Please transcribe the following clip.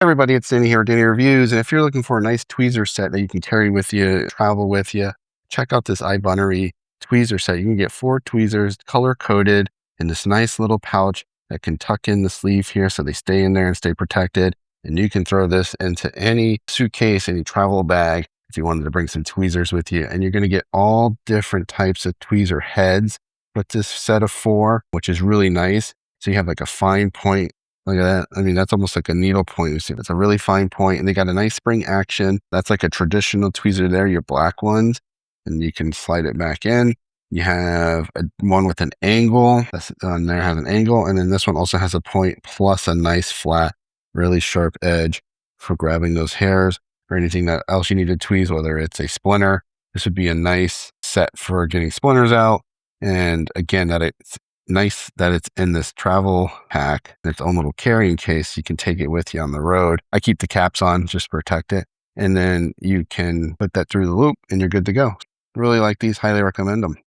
Everybody, it's Danny here with Danny Reviews, and if you're looking for a nice tweezer set that you can carry with you, travel with you, check out this iBuneerly tweezer set. You can get 4 tweezers, color-coded, in this nice little pouch that can tuck in the sleeve here so they stay in there and stay protected. And you can throw this into any suitcase, any travel bag, if you wanted to bring some tweezers with you. And you're going to get all different types of tweezer heads with this set of 4, which is really nice. So you have like a fine point. Look at that. I mean, that's almost like a needle point. You see, it's a really fine point, and they got a nice spring action. That's like a traditional tweezer there, your black ones, and you can slide it back in. You have one with an angle. This on there has an angle, and then this one also has a point plus a nice flat, really sharp edge for grabbing those hairs or anything that else you need to tweeze, whether it's a splinter. This would be a nice set for getting splinters out. And again, that it's nice that it's in this travel pack, its own little carrying case. You can take it with you on the road. I keep the caps on just to protect it. And then you can put that through the loop and you're good to go. Really like these, highly recommend them.